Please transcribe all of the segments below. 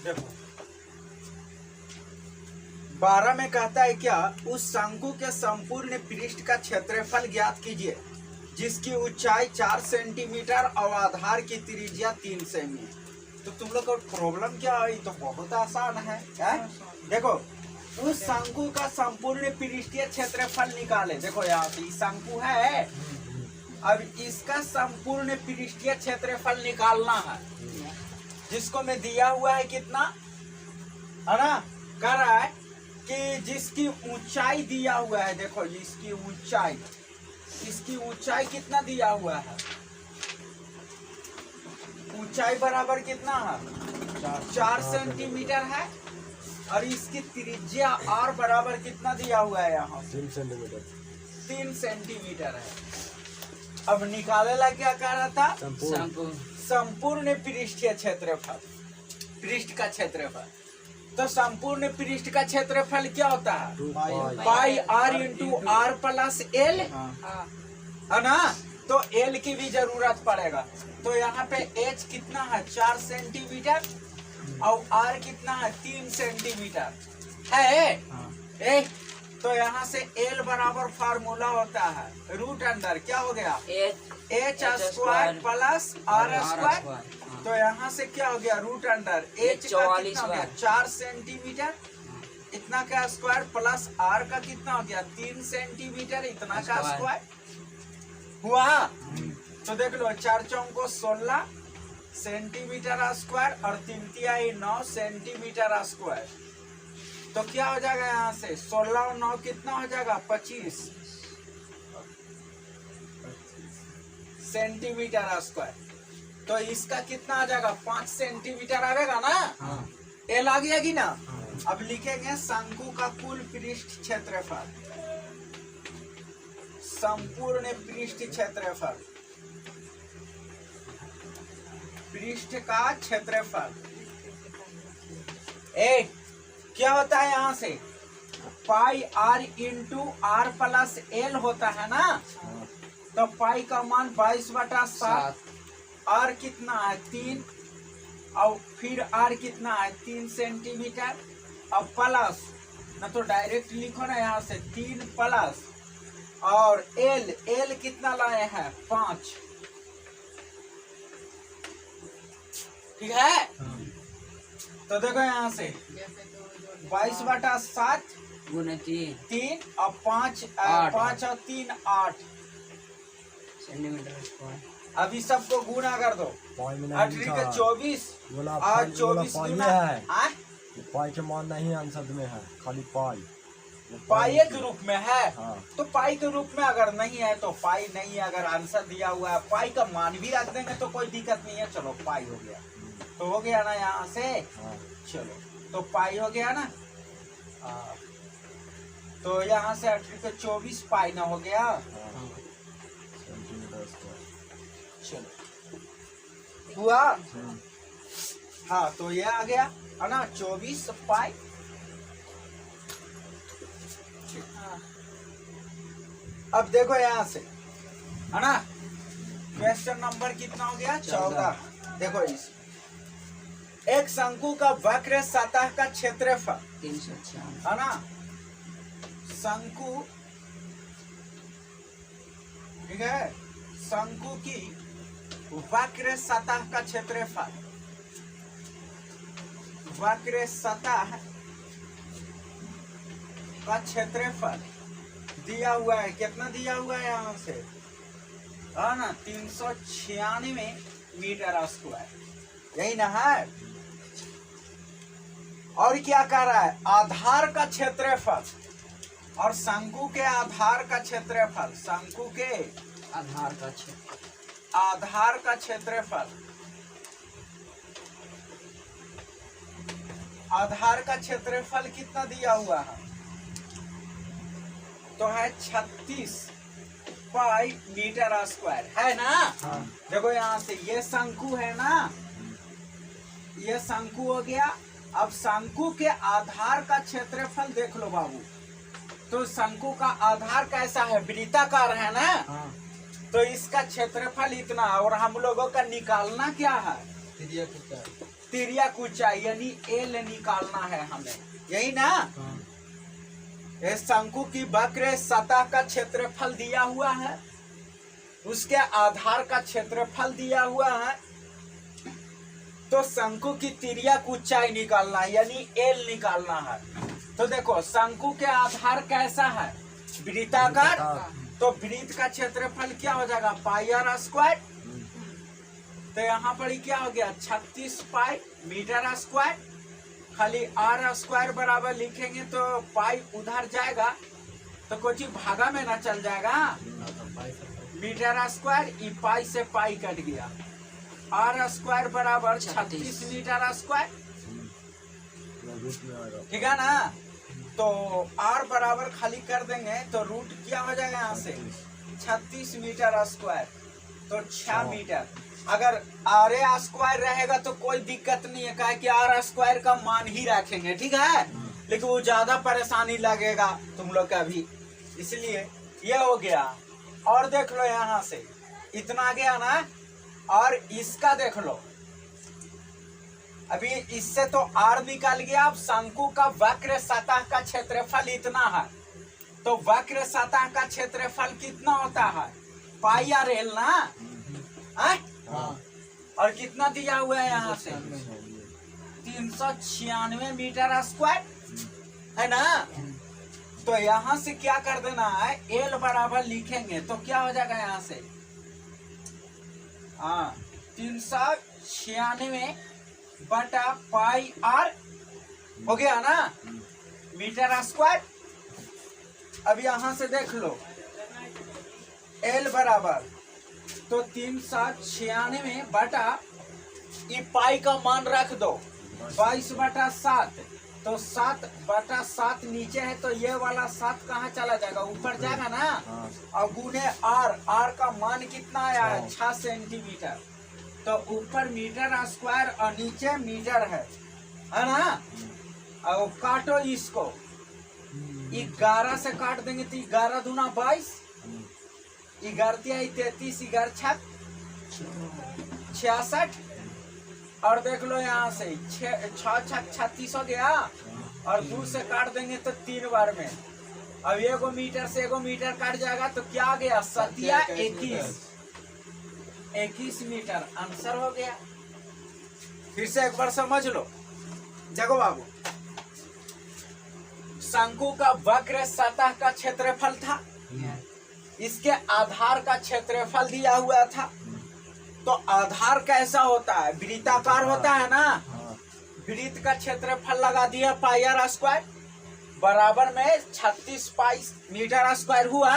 देखो 12 में कहता है क्या, उस शंकु के संपूर्ण पृष्ठ का क्षेत्रफल ज्ञात कीजिए जिसकी ऊंचाई 4 सेंटीमीटर और आधार की त्रिज्या 3 सेमी। तो तुम लोग को प्रॉब्लम क्या है, तो बहुत आसान है, देखो उस शंकु का संपूर्ण पृष्ठीय क्षेत्रफल निकाले। देखो यहाँ पे शंकु है, अब इसका संपूर्ण पृष्ठीय क्षेत्रफल निकालना है, जिसको मैं दिया हुआ है कितना, है ना, कह रहा है कि जिसकी ऊंचाई दिया हुआ है। देखो इसकी ऊंचाई कितना दिया हुआ है, ऊंचाई बराबर कितना है 4 सेंटीमीटर है, और इसकी त्रिज्या r बराबर कितना दिया हुआ है यहाँ 3 सेंटीमीटर है। अब निकाले ला क्या कह रहा था, संपूर्ण पृष्ठीय क्षेत्रफल, पृष्ठ का क्षेत्रफल। तो संपूर्ण पृष्ठ का क्षेत्रफल क्या होता है, पाई r into r plus L, है ना। तो एल की भी जरूरत पड़ेगा। तो यहाँ पे h कितना है 4 सेंटीमीटर और r कितना है 3 सेंटीमीटर है। तो यहाँ से l बराबर फार्मूला होता है रूट अंडर क्या हो गया h square plus r square. तो यहाँ से क्या हो गया रूट अंडर h का कितना हो गया 4 सेंटीमीटर इतना का स्क्वायर प्लस r का कितना हो गया 3 सेंटीमीटर इतना का स्क्वायर हुआ। तो देख लो 4 चौको 16 सेंटीमीटर स्क्वायर और 3 तिहाई 9 सेंटीमीटर स्क्वायर। तो क्या हो जाएगा यहाँ से 16 और 9 कितना हो जाएगा 25 सेंटीमीटर स्क्वायर। तो इसका कितना आ जाएगा 5 सेंटीमीटर आएगा ना। एल आ गया कि ना। अब लिखेंगे शंकु का कुल पृष्ठ क्षेत्रफल, संपूर्ण पृष्ठ क्षेत्रफल, पृष्ठ का क्षेत्रफल। एक क्या होता है यहाँ से पाई r into r plus L होता है ना। तो पाई का मान 22/7, r कितना है 3 और फिर r कितना है 3 सेंटीमीटर। अब प्लस ना तो डायरेक्ट लिखो ना यहाँ से 3 प्लस और एल कितना लाए हैं 5, ठीक है। तो देखो यहाँ से 22/7 गुना 3 और 5 और 3 8 सेंटीमीटर स्क्वायर। अभी सबको गुना कर दो 8 के 24 और 24 गुना पाई के मान नहीं आंसर में है, खाली पाई के रूप में है। तो पाई के रूप में अगर नहीं है तो पाई नहीं है, अगर आंसर दिया हुआ है पाई का मान भी रख देंगे तो कोई दिक्कत नहीं है। चलो पाई हो गया, तो हो गया ना यहाँ से। चलो तो पाई हो गया ना। तो यहाँ से 8 के 24 पाई ना हो गया। चलो हुआ। हाँ तो ये आ गया है ना 24 पाई। अब देखो यहाँ से है ना क्वेश्चन नंबर कितना हो गया 14। देखो इस एक शंकु का वक्र सतह का क्षेत्रफल 396 है ना। शंकु ठीक है, शंकु की वक्र सतह का क्षेत्रफल, वक्र सतह का क्षेत्रफल दिया हुआ है। कितना दिया हुआ है यहाँ से है ना 396 मीटर स्क्वायर, यही ना है। और क्या कह रहा है आधार का क्षेत्रफल और शंकु के आधार का क्षेत्रफल, शंकु के आधार का क्षेत्र, आधार का क्षेत्रफल, आधार का क्षेत्रफल कितना दिया हुआ है तो है 36 पाई मीटर स्क्वायर है ना। देखो यहाँ से ये शंकु है ना, ये शंकु हो गया। अब शंकु के आधार का क्षेत्रफल देख लो बाबू। तो शंकु का आधार कैसा है वृत्ताकार है ना। तो इसका क्षेत्रफल इतना, और हम लोगों का निकालना क्या है तिर्यक ऊंचाई यानी एल निकालना है हमें, यही ना। इस शंकु की वक्र सतह का क्षेत्रफल दिया हुआ है, उसके आधार का क्षेत्रफल दिया हुआ है, तो शंकु की तिर्यक ऊंचाई निकालना है यानी एल निकालना है। तो देखो शंकु के आधार कैसा है, वृत्ताकार, तो वृत्त का क्षेत्रफल क्या हो जाएगा पाई आर स्क्वायर। तो यहाँ पर क्या हो गया 36 पाई मीटर स्क्वायर, खाली आर स्क्वायर बराबर लिखेंगे तो पाई उधर जाएगा तो कुछ भागा में ना चल जाएगा, मीटर स्क्वायर, ई पाई से पाई कट गया, आर स्क्वायर बराबर 36 मीटर स्क्वायर, ठीक है ना। तो आर बराबर खाली कर देंगे तो रूट क्या हो जाएगा यहाँ से 36 मीटर स्क्वायर, तो 6 मीटर। अगर आर स्क्वायर रहेगा तो कोई दिक्कत नहीं है, क्या कि आर स्क्वायर का मान ही रखेंगे, ठीक है, लेकिन वो ज्यादा परेशानी लगेगा तुम लोग का भी, इसलिए ये हो गया। और देख लो यहाँ से इतना गया ना, और इसका देख लो, अभी इससे तो आर निकाल गया। अब शंकु का वक्र सतह का क्षेत्रफल इतना है, तो वक्र सतह का क्षेत्रफल कितना होता है पाई आर एल ना, और कितना दिया हुआ है यहाँ से 396 मीटर स्क्वायर है ना। तो यहाँ से क्या कर देना है, एल बराबर लिखेंगे तो क्या हो जाएगा यहाँ से 396 बटा पाई आर हो गया ना मीटर स्क्वायर। अब यहाँ से देख लो एल बराबर तो 396 बटा ई पाई का मान रख दो 22 बटा 7, तो 7 बटा 7 नीचे है, तो ये वाला 7 कहाँ चला जाएगा ऊपर जाएगा ना, और गुने आर, आर का मान कितना आया है 6 सेंटीमीटर, तो ऊपर मीटर स्क्वायर और नीचे मीटर है ना। और काटो इसको, 11 से काट देंगे तो 11 दूना 22, 11 33, 11 66, और देख लो यहाँ से 6 36 हो गया, और 2 से काट देंगे तो 3 बार में। अब एगो मीटर से एगो मीटर काट जाएगा तो क्या आ गया 7 21 मीटर, आंसर हो गया। फिर से एक बार समझ लो, जगो बाबू, शंकु का वक्र सतह का क्षेत्रफल था, इसके आधार का क्षेत्रफल दिया हुआ था। तो आधार कैसा होता है, वृत्ताकार होता है ना, वृत्त का क्षेत्रफल लगा दिया पाई आर स्क्वायर बराबर में 36 पाई मीटर स्क्वायर हुआ।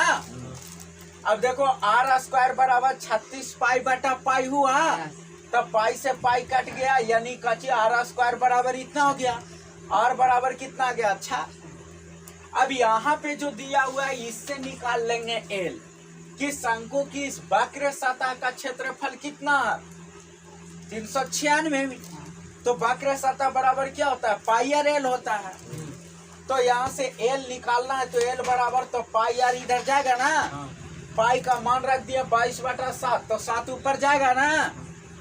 अब देखो आर स्क्वायर बराबर 36 पाई बटा पाई हुआ, तब पाई से पाई कट गया, यानी कची आर स्क्वायर बराबर इतना हो गया, आर बराबर कितना गया अच्छा। अब यहाँ पे जो दिया हुआ है इससे निकाल लेंगे एल, कि शंकु की इस वक्र सतह का क्षेत्रफल कितना है 396, तो वक्र सतह बराबर क्या होता है पाई आर एल होता है। तो यहाँ से एल निकालना है, तो एल बराबर तो पाई आर इधर जाएगा ना, पाई का मान रख दिया 22 बटा 7, तो 7 ऊपर जाएगा ना,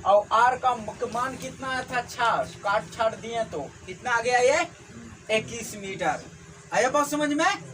और आर का मान कितना था 6, काट छाट दिए तो कितना आ गया ये 21 मीटर। आया बात समझ में।